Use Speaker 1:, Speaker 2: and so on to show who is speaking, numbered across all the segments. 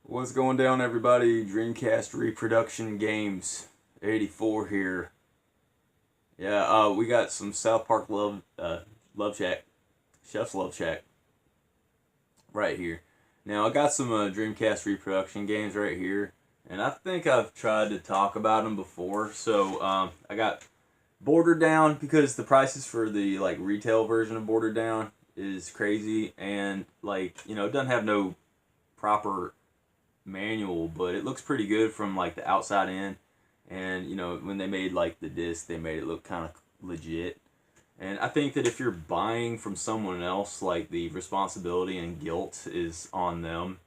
Speaker 1: What's going down, everybody? Dreamcast Reproduction Games 84 here. Yeah, we got some South Park Love Shack, Chef's Love Shack, right here. Now I got some Dreamcast Reproduction games right here, and I think I've tried to talk about them before. So I got Border Down because the prices for the retail version of Border Down is crazy, and it doesn't have no proper manual, but it looks pretty good from the outside in. And when they made the disc, they made it look kind of legit. And I think that if you're buying from someone else, the responsibility and guilt is on them.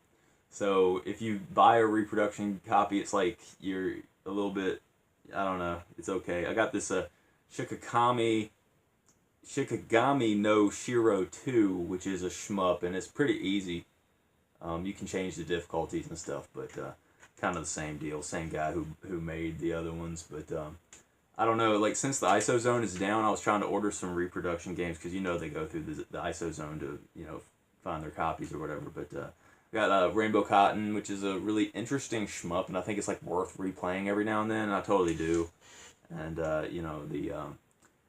Speaker 1: So if you buy a reproduction copy, it's like you're a little bit, I don't know, it's okay. I got this Shikigami no Shiro 2, which is a shmup, and it's pretty easy. You can change the difficulties and stuff, but kind of the same deal. Same guy who made the other ones, but I don't know. Since the ISO zone is down, I was trying to order some reproduction games because they go through the ISO zone to find their copies or whatever. But got Rainbow Cotton, which is a really interesting shmup, and I think it's worth replaying every now and then. And I totally do. And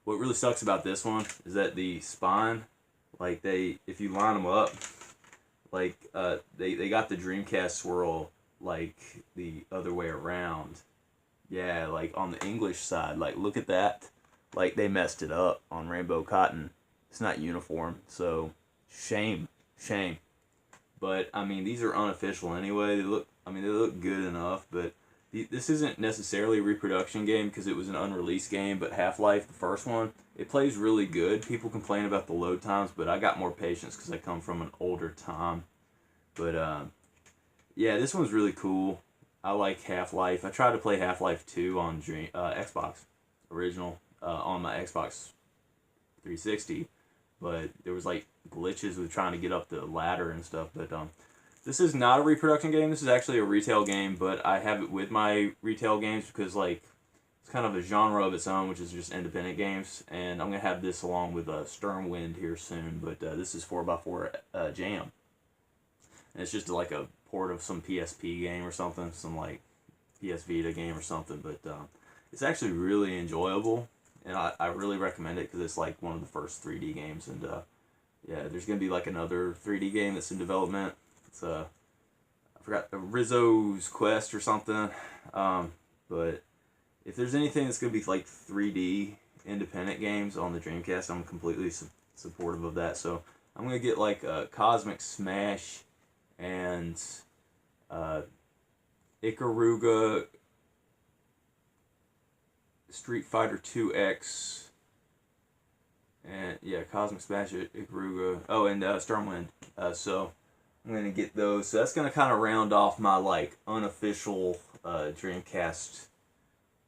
Speaker 1: what really sucks about this one is that the spine, if you line them up. They got the Dreamcast swirl the other way around. Yeah, on the English side, look at that. They messed it up on Rainbow Cotton. It's not uniform, so shame. But I mean, these are unofficial anyway. They look good enough, but this isn't necessarily a reproduction game because it was an unreleased game, but Half-Life, the first one, it plays really good. People complain about the load times, but I got more patience because I come from an older time. But yeah, this one's really cool. I like Half-Life. I tried to play Half-Life 2 on Xbox original on my Xbox 360, but there was glitches with trying to get up the ladder and stuff. But this is not a reproduction game. This is actually a retail game, but I have it with my retail games because it's kind of a genre of its own, which is just independent games. And I'm gonna have this along with Stormwind here soon. But this is 4x4 Jam. And it's just a port of some PSP game or something, some PS Vita game or something. But it's actually really enjoyable, and I really recommend it because it's one of the first 3D games. And yeah, there's gonna be another 3D game that's in development. It's I forgot, Rizzo's Quest or something. But if there's anything that's gonna be 3D independent games on the Dreamcast, I'm completely supportive of that. So I'm gonna get a Cosmic Smash and Ikaruga Street Fighter 2X, and yeah, Cosmic Smash, Ikaruga, oh, and Stormwind. So I'm gonna get those. So that's gonna kind of round off my unofficial Dreamcast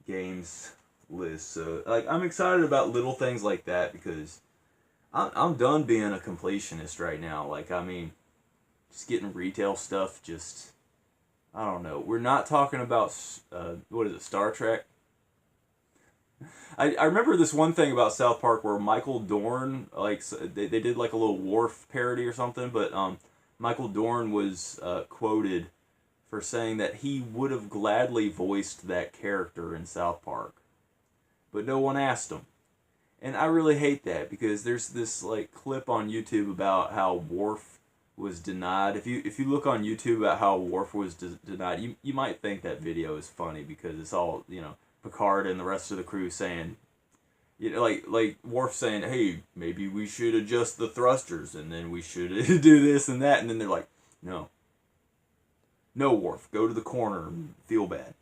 Speaker 1: games list. So I'm excited about little things like that because I'm done being a completionist right now. I mean, just getting retail stuff, I don't know. We're not talking about, what is it, Star Trek? I remember this one thing about South Park where Michael Dorn, they did a little Worf parody or something, but Michael Dorn was quoted for saying that he would have gladly voiced that character in South Park, but no one asked him. And I really hate that because there's this clip on YouTube about how Worf was denied. If you look on YouTube about how Worf was denied, you might think that video is funny because it's all Picard and the rest of the crew saying, Worf saying, hey, maybe we should adjust the thrusters and then we should do this and that, and then they're like, no, Worf, go to the corner and feel bad.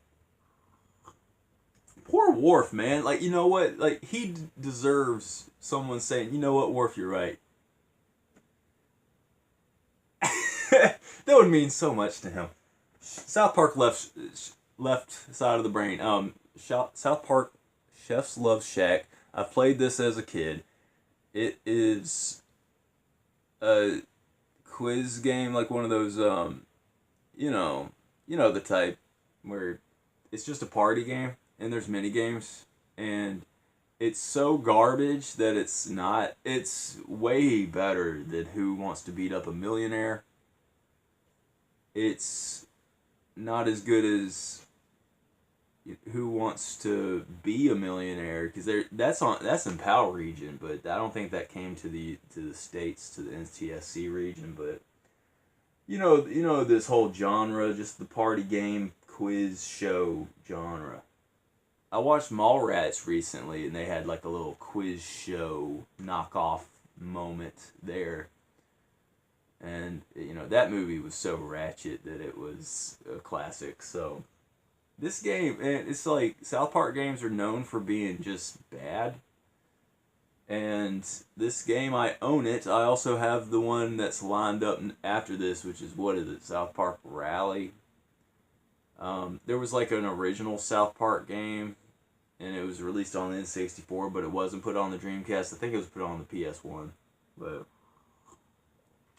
Speaker 1: Poor Worf, man. You know what? He deserves someone saying, you know what, Worf, you're right. That would mean so much to him. South Park left side of the brain. South Park Chef's Love Shack. I played this as a kid. It is a quiz game, one of those the type where it's just a party game and there's mini games, and it's so garbage that it's not. It's way better than Who Wants to Beat Up a Millionaire. It's not as good as Who Wants to Be a Millionaire, because that's in PAL region, but I don't think that came to the States, to the NTSC region. But you know this whole genre, just the party game quiz show genre. I watched Mallrats recently, and they had like a little quiz show knockoff moment there. And, that movie was so ratchet that it was a classic. So, this game, and it's like, South Park games are known for being just bad. And this game, I own it. I also have the one that's lined up after this, which is, what is it, South Park Rally? There was like an original South Park game, and it was released on the N64, but it wasn't put on the Dreamcast. I think it was put on the PS1. But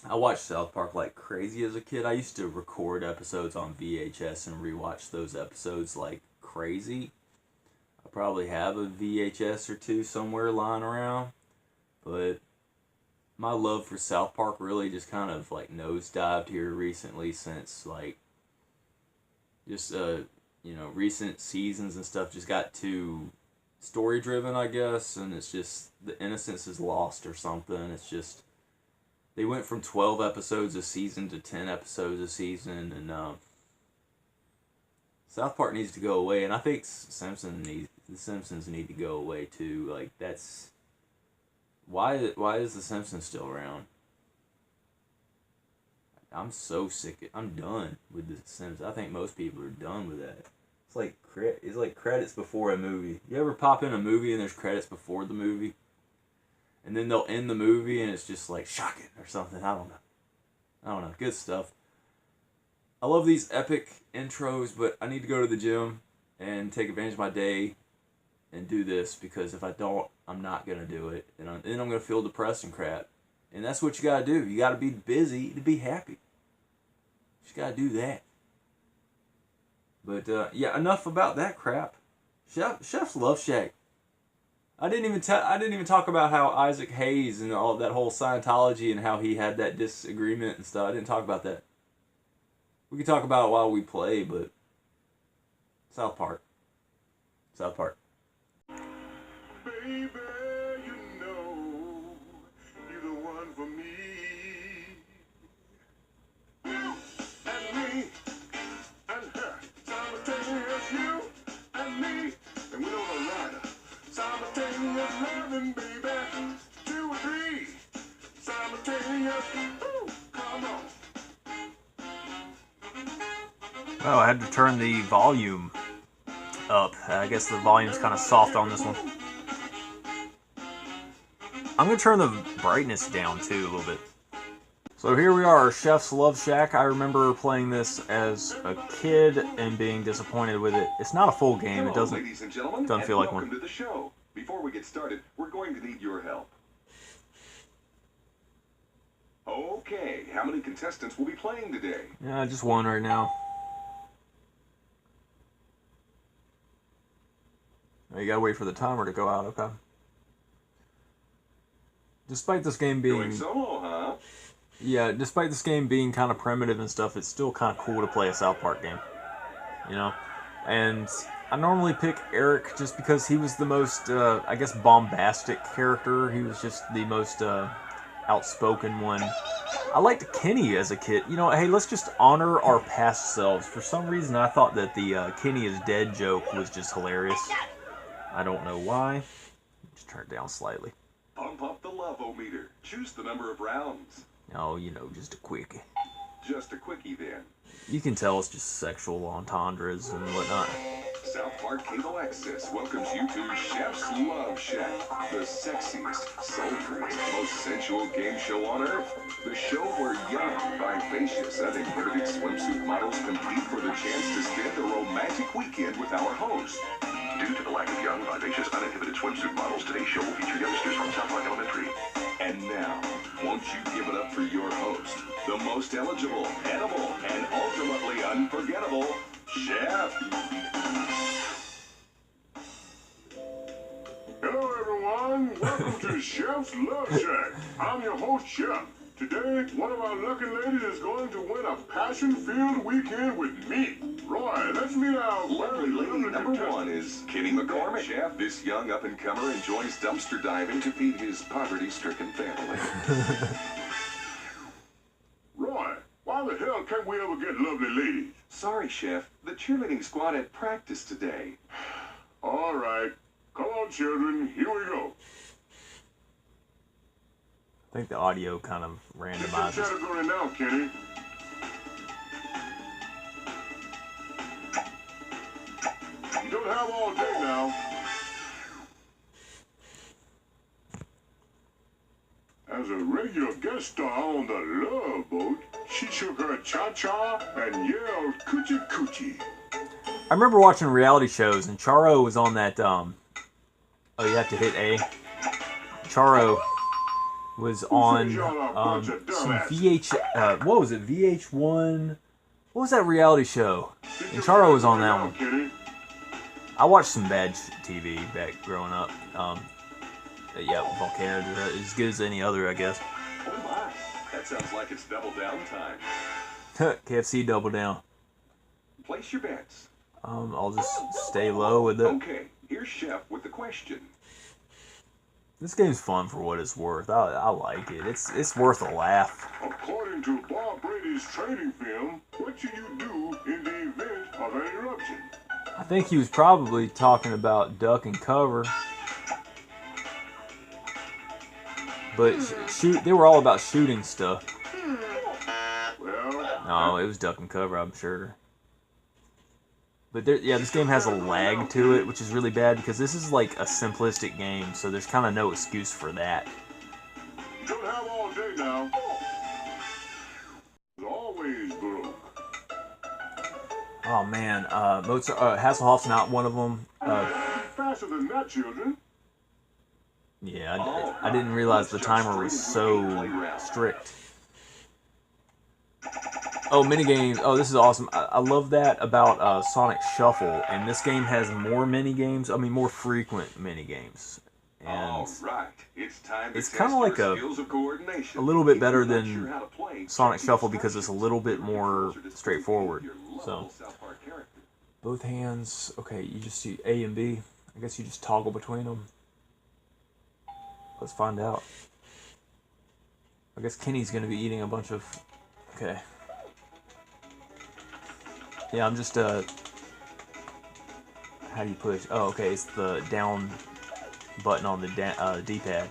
Speaker 1: I watched South Park like crazy as a kid. I used to record episodes on VHS and rewatch those episodes like crazy. I probably have a VHS or two somewhere lying around. But my love for South Park really just kind of like nosedived here recently, since like just recent seasons and stuff just got too story driven, I guess, and it's just the innocence is lost or something. It's just they went from 12 episodes a season to 10 episodes a season, and South Park needs to go away, and I think the Simpsons need to go away too. Like, that's why is the Simpsons still around? I'm so sick. I'm done with the Simpsons. I think most people are done with that. It's like credits before a movie. You ever pop in a movie and there's credits before the movie? And then they'll end the movie and it's just like shocking or something. I don't know. Good stuff. I love these epic intros, but I need to go to the gym and take advantage of my day and do this, because if I don't, I'm not going to do it. And then I'm going to feel depressed and crap. And that's what you got to do. You got to be busy to be happy. You just got to do that. But yeah, enough about that crap. Chef's Love Shack. I didn't even talk about how Isaac Hayes and all that whole Scientology and how he had that disagreement and stuff. I didn't talk about that. We can talk about it while we play, but South Park.
Speaker 2: Baby, you know you're the one for me. You and me and her, simultaneous. You and me, and we don't rider. Simultaneous loving, baby. 2 or 3. Simultaneous. Ooh, come on.
Speaker 3: Well, I had to turn the volume up. I guess the volume's kind of soft on this one. I'm going to turn the brightness down too a little bit. So here we are, Chef's Love Shack. I remember playing this as a kid and being disappointed with it. It's not a full game. It doesn't feel like one.
Speaker 2: Welcome to the show. Before we get started, we're going to need your help. Okay, how many contestants will be playing today?
Speaker 3: Yeah, just one right now. Oh, you gotta wait for the timer to go out, okay. Despite this game being...
Speaker 2: Going solo, huh?
Speaker 3: Yeah, despite this game being kind of primitive and stuff, it's still kind of cool to play a South Park game. You know? And I normally pick Eric just because he was the most, I guess, bombastic character. He was just the most outspoken one. I liked Kenny as a kid. You know, hey, let's just honor our past selves. For some reason, I thought that the Kenny is dead joke was just hilarious. I don't know why. Just turn it down slightly.
Speaker 2: Pump up the love-o-meter. Choose the number of rounds.
Speaker 3: Oh, you know, just a quickie.
Speaker 2: Just a quickie, then.
Speaker 3: You can tell it's just sexual entendres and whatnot.
Speaker 2: South Park Cable Access welcomes you to Chef's Love Shack, the sexiest, sultriest, most sensual game show on earth. The show where young, vivacious, uninhibited swimsuit models compete for the chance to spend a romantic weekend with our host. Due to the lack of young, vivacious, uninhibited swimsuit models, today's show will feature youngsters from South Park Elementary. And now, won't you give it up for your host, the most eligible, edible, and ultimately unforgettable, Chef. Hello, everyone. Welcome to Chef's Love Shack. I'm your host, Chef.
Speaker 4: Today, one of our lucky ladies is going to win a passion-filled weekend with me. Roy, let's meet our
Speaker 2: Lovely lady number one is Kitty McCormick. Chef, this young up-and-comer enjoys dumpster diving to feed his poverty-stricken family.
Speaker 4: Roy, why the hell can't we ever get lovely ladies?
Speaker 2: Sorry, Chef. The cheerleading squad had practice today.
Speaker 4: All right. Come on, children. Here we go.
Speaker 3: I think the audio kind of
Speaker 4: Get your
Speaker 3: randomizes.
Speaker 4: category now, Kenny. You don't have all day now. As a regular guest star on the Love Boat, she shook her cha-cha and yelled coochie coochie.
Speaker 3: I remember watching reality shows, and Charo was on that. Oh, you have to hit A. Charo was on some what was it? VH1. What was that reality show? And Charo was on that one. I watched some bad TV back growing up. Yeah, Volcano is as good as any other, I guess.
Speaker 2: Oh my, that sounds like it's double down time.
Speaker 3: KFC Double Down.
Speaker 2: Place your bets.
Speaker 3: I'll just stay low with it.
Speaker 2: Okay, here's Chef with the question.
Speaker 3: This game's fun for what it's worth. I like it. It's worth a laugh.
Speaker 4: According to Bob Brady's training film, what should you do in the event of an eruption?
Speaker 3: I think he was probably talking about duck and cover. But they were all about shooting stuff.
Speaker 4: Well,
Speaker 3: No, it was duck and cover, I'm sure. But yeah, this game has a lag to it, which is really bad because this is like a simplistic game, so there's kind of no excuse for that.
Speaker 4: you don't have all day now. It's always broke.
Speaker 3: Oh man, Hasselhoff's not one of them.
Speaker 4: Faster than that, children.
Speaker 3: Yeah, I didn't realize the timer was so strict. Oh, minigames. Oh, this is awesome. I love that about Sonic Shuffle. And this game has more minigames. I mean, more frequent minigames. And
Speaker 2: All right, it's time to
Speaker 3: it's
Speaker 2: test
Speaker 3: kind of like
Speaker 2: your skills of
Speaker 3: a
Speaker 2: coordination.
Speaker 3: little bit
Speaker 2: If
Speaker 3: better
Speaker 2: you're not
Speaker 3: than
Speaker 2: sure how to play,
Speaker 3: Sonic
Speaker 2: check
Speaker 3: Shuffle
Speaker 2: the
Speaker 3: because it's a
Speaker 2: instructions.
Speaker 3: little bit
Speaker 2: You're
Speaker 3: more
Speaker 2: closer to
Speaker 3: straightforward.
Speaker 2: your lovable
Speaker 3: So
Speaker 2: South Park character.
Speaker 3: both hands. Okay, you just do A and B. I guess you just toggle between them. Let's find out. I guess Kenny's going to be eating a bunch of... Okay. Yeah, I'm just, how do you push? Oh, okay, it's the down button on the D-pad.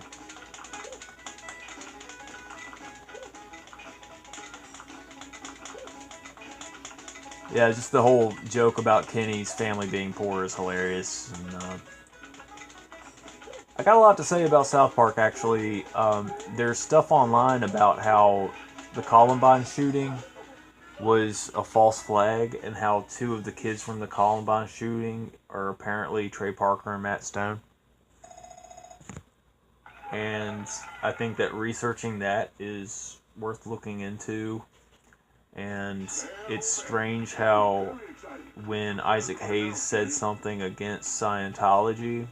Speaker 3: Yeah, just the whole joke about Kenny's family being poor is hilarious. And, I got a lot to say about South Park, actually. There's stuff online about how the Columbine shooting was a false flag and how two of the kids from the Columbine shooting are apparently Trey Parker and Matt Stone. And I think that researching that is worth looking into. And it's strange how when Isaac Hayes said something against Scientology,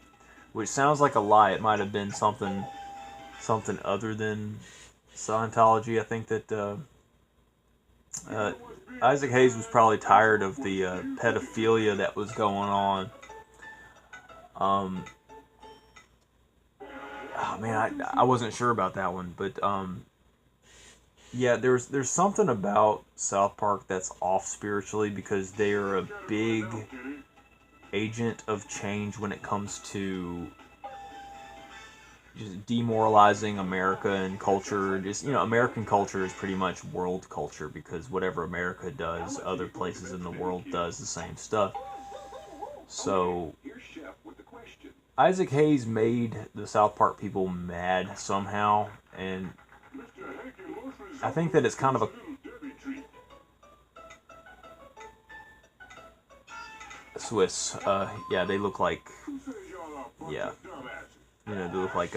Speaker 3: which sounds like a lie, it might have been something other than Scientology. I think that Isaac Hayes was probably tired of the pedophilia that was going on. Oh man, I wasn't sure about that one, but yeah, there's something about South Park that's off spiritually because they are a big agent of change when it comes to just demoralizing America and culture. Just, you know, American culture is pretty much world culture because whatever America does, other places in the world does the same stuff. So Isaac Hayes made the South Park people mad somehow, and I think that it's kind of a Swiss. Yeah, they look like, yeah, you know, they look like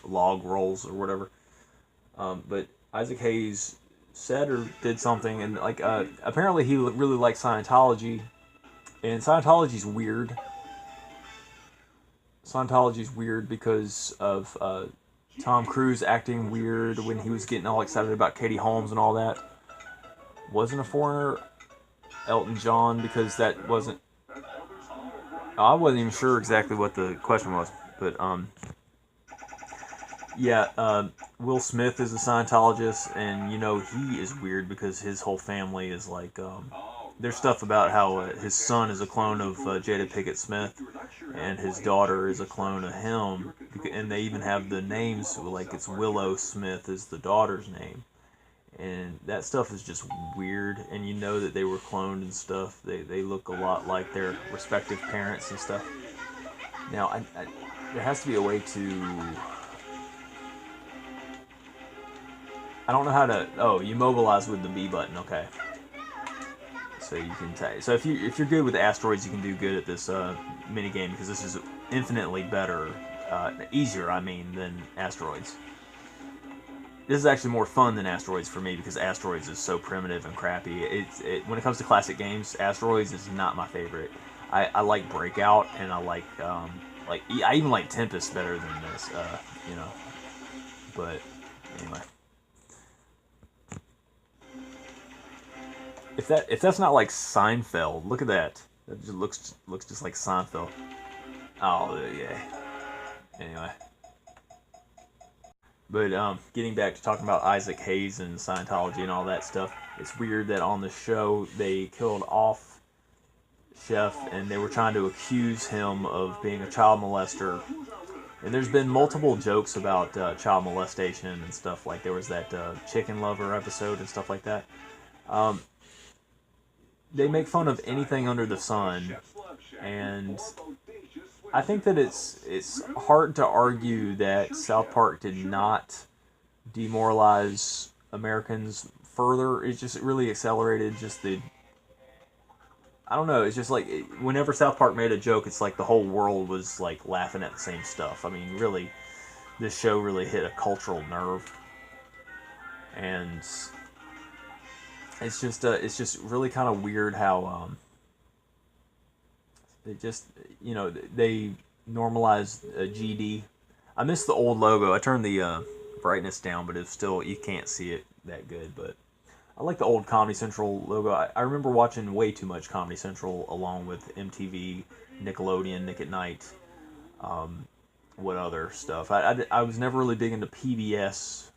Speaker 3: log rolls or whatever. But Isaac Hayes said or did something, and like apparently he really liked Scientology, and Scientology's weird. Scientology's weird because of Tom Cruise acting weird when he was getting all excited about Katie Holmes and all that. Wasn't a foreigner. Elton John, because that wasn't... I wasn't even sure exactly what the question was, but yeah, Will Smith is a Scientologist, and you know he is weird because his whole family is like, there's stuff about how his son is a clone of Jada Pinkett Smith, and his daughter is a clone of him, and they even have the names, like it's Willow Smith is the daughter's name, and that stuff is just weird, and you know that they were cloned and stuff. They look a lot like their respective parents and stuff. Now, there has to be a way to... I don't know how to... Oh, you mobilize with the B button, okay. So you can so if you're good with asteroids, you can do good at this mini game, because this is infinitely better, easier, I mean, than asteroids. This is actually more fun than asteroids for me, because asteroids is so primitive and crappy. When it comes to classic games, asteroids is not my favorite. I like Breakout, and I like I even like Tempest better than this, you know. But anyway. If that's not like Seinfeld, look at that. That just looks just like Seinfeld. Oh yeah. Anyway. But getting back to talking about Isaac Hayes and Scientology and all that stuff, it's weird that on the show they killed off Chef, and they were trying to accuse him of being a child molester. And there's been multiple jokes about child molestation and stuff. Like there was that Chicken Lover episode and stuff like that. They make fun of anything under the sun, and I think that it's hard to argue that South Park did not demoralize Americans further. It just really accelerated just the... I don't know, it's just like, whenever South Park made a joke, it's like the whole world was like laughing at the same stuff. I mean, really, this show really hit a cultural nerve. And... it's just really kind of weird how it just, you know, they normalized GD. I miss the old logo. I turned the brightness down, but it's still, you can't see it that good. But I like the old Comedy Central logo. I remember watching way too much Comedy Central along with MTV, Nickelodeon, Nick at Night, what other stuff. I was never really big into PBS.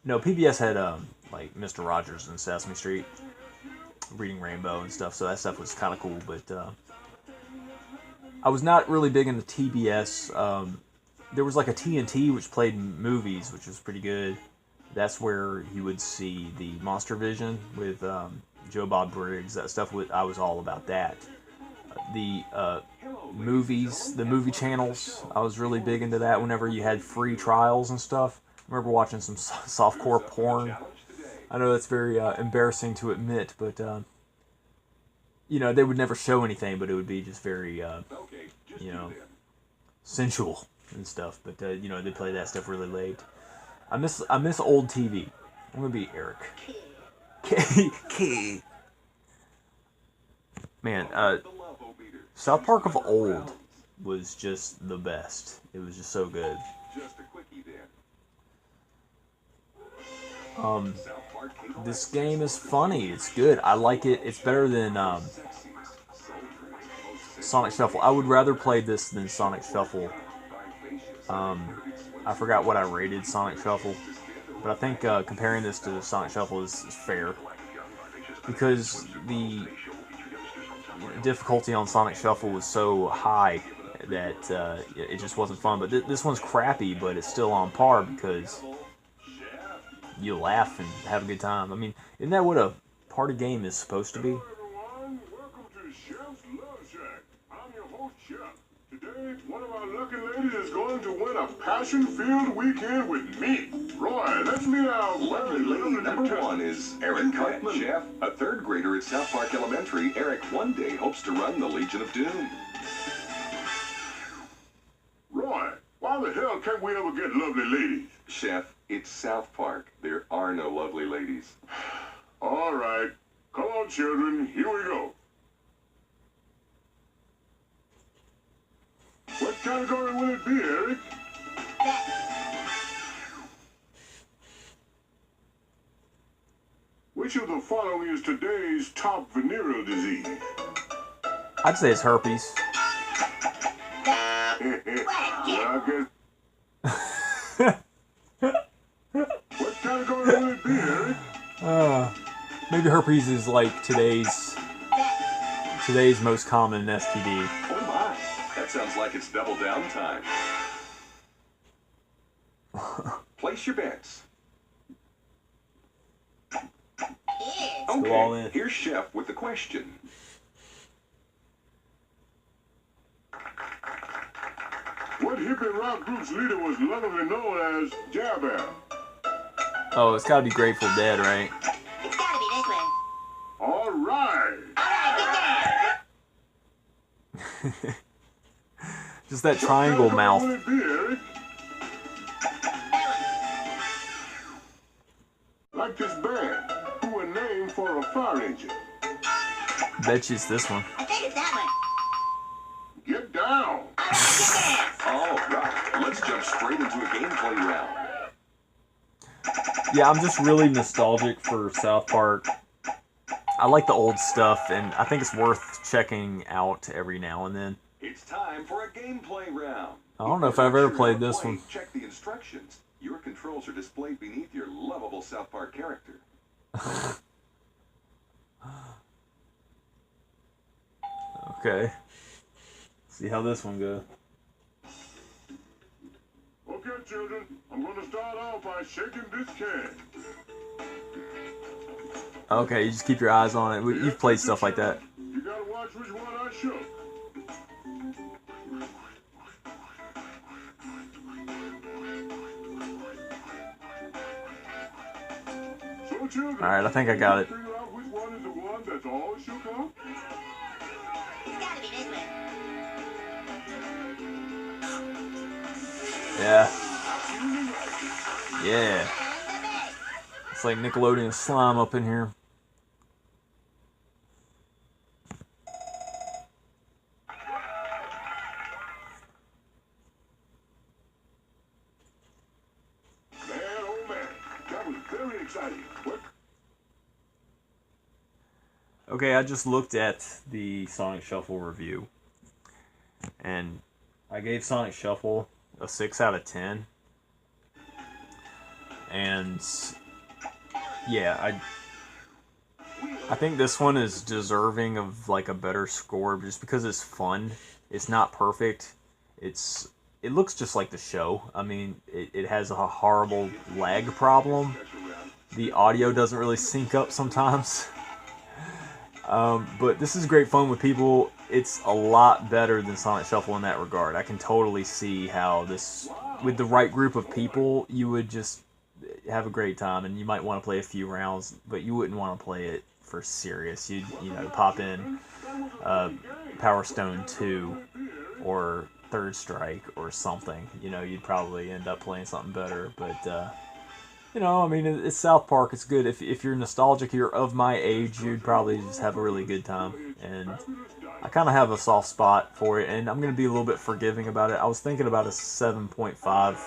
Speaker 3: No, PBS had like Mr. Rogers and Sesame Street, Reading Rainbow and stuff, so that stuff was kind of cool, but I was not really big into TBS. There was like a TNT which played movies, which was pretty good. That's where you would see the Monster Vision with Joe Bob Briggs. That stuff, I was all about that. The movies, the movie channels, I was really big into that whenever you had free trials and stuff. I remember watching some softcore porn. I know that's very embarrassing to admit, but, you know, they would never show anything, but it would be just very, you know, sensual and stuff. But, you know, they play that stuff really late. I miss old TV. I'm going to be Eric. K. Man, South Park of old was just the best. It was just so good. This game is funny. It's good. I like it. It's better than Sonic Shuffle. I would rather play this than Sonic Shuffle. I forgot what I rated Sonic Shuffle, but I think comparing this to Sonic Shuffle is fair, because the difficulty on Sonic Shuffle was so high that it just wasn't fun. But this one's crappy, but it's still on par because you laugh and have a good time. I mean, isn't that what a party game is supposed to be?
Speaker 4: Everyone, welcome to Chef's Love Shack. I'm your host, Chef. Today, one of our lucky ladies is going to win a passion-filled weekend with me. Roy, let's meet our
Speaker 2: Lovely lady number one is Eric Cartman. Chef, a third grader at South Park Elementary, Eric one day hopes to run the Legion of Doom.
Speaker 4: Roy, why the hell can't we ever get lovely ladies?
Speaker 2: Chef, it's South Park. There are no lovely ladies.
Speaker 4: All right. Come on, children. Here we go. What category will it be, Eric? Which of the following is today's top venereal disease?
Speaker 3: I'd say it's herpes.
Speaker 4: I guess. What category will it be, Eric?
Speaker 3: Maybe herpes is like today's most common STD.
Speaker 2: Oh my, that sounds like it's double down time. Place your bets.
Speaker 3: go all in.
Speaker 2: Here's Chef with the question.
Speaker 4: What hippie rock group's leader was lovingly known as Jabber?
Speaker 3: Oh, it's gotta be Grateful Dead, right?
Speaker 5: It's gotta be this one.
Speaker 4: All right.
Speaker 3: Just that triangle mouth.
Speaker 4: What category will it be, Eric? Like this band, who were named for a fire engine.
Speaker 3: Bet you it's this one.
Speaker 5: I think it's that one.
Speaker 4: Get down.
Speaker 2: All right, let's jump straight into a gameplay round.
Speaker 3: Yeah, I'm just really nostalgic for South Park. I like the old stuff, and I think it's worth checking out every now and then.
Speaker 2: It's time for a gameplay round.
Speaker 3: I don't know if I've ever played this one.
Speaker 2: Check the instructions. Your controls are displayed beneath your lovable South Park character.
Speaker 3: Okay. See how this one goes.
Speaker 4: Okay, children, I'm going to start off by shaking this can.
Speaker 3: Okay, you just keep your eyes on it. You've played stuff like that.
Speaker 4: You gotta watch which one I shook. So, children,
Speaker 3: Alright, I think I got it.
Speaker 4: figure out which one is the one that's all shook up?
Speaker 5: It's gotta be this one.
Speaker 3: Yeah. Yeah. It's like Nickelodeon slime up in here.
Speaker 4: Man, oh man, that was very exciting. What?
Speaker 3: Okay, I just looked at the Sonic Shuffle review, and I gave Sonic Shuffle a 6 out of 10. And yeah, I think this one is deserving of like a better score just because it's fun. It's not perfect. It looks just like the show. I mean, it has a horrible lag problem. The audio doesn't really sync up sometimes. But this is great fun with people. It's a lot better than Sonic Shuffle in that regard. I can totally see how this, with the right group of people, you would just have a great time, and you might want to play a few rounds, but you wouldn't want to play it for serious. You'd, pop in Power Stone 2 or Third Strike or something. You'd probably end up playing something better, but I mean, it's South Park. It's good. If you're nostalgic, you're of my age, you'd probably just have a really good time. And I kind of have a soft spot for it, and I'm going to be a little bit forgiving about it. I was thinking about a 7.5,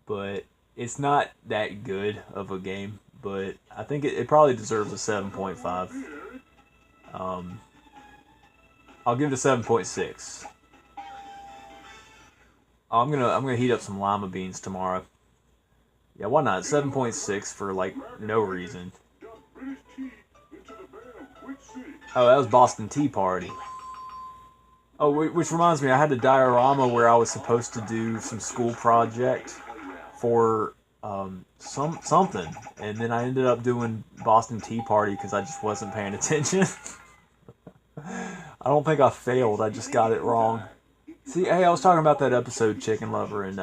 Speaker 3: but it's not that good of a game. But I think it probably deserves a 7.5. I'll give it a 7.6. I'm gonna heat up some lima beans tomorrow. Yeah, why not? 7.6 for like no reason. Oh, that was Boston Tea Party. Oh, which reminds me, I had a diorama where I was supposed to do some school project for something, and then I ended up doing Boston Tea Party because I just wasn't paying attention. I don't think I failed. I just got it wrong. See, hey, I was talking about that episode, Chicken Lover, and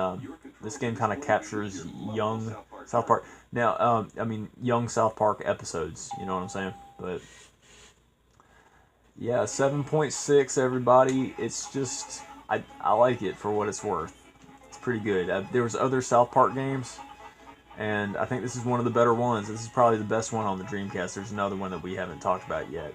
Speaker 3: this game kind of captures young South Park. Now, young South Park episodes. You know what I'm saying? But yeah, 7.6, everybody. It's just I like it for what it's worth. It's pretty good. There was other South Park games, and I think this is one of the better ones. This is probably the best one on the Dreamcast. There's another one that we haven't talked about yet.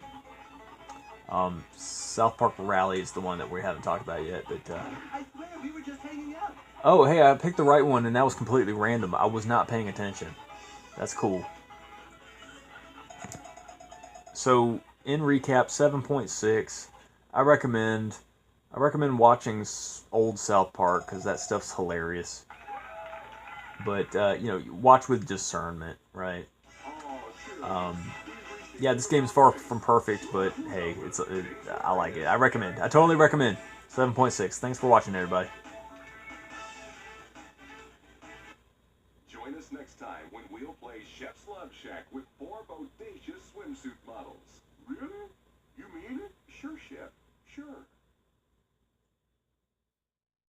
Speaker 3: South Park Rally is the one that we haven't talked about yet, but
Speaker 2: I swear we were just hanging out.
Speaker 3: oh, hey, I picked the right one, and that was completely random. I was not paying attention. That's cool. So in recap, 7.6. I recommend watching old South Park because that stuff's hilarious. But watch with discernment, right? Yeah, this game is far from perfect, but hey, I like it. I totally recommend. 7.6. Thanks for watching, everybody.
Speaker 2: Join us next time when we'll play Chef's Love Shack with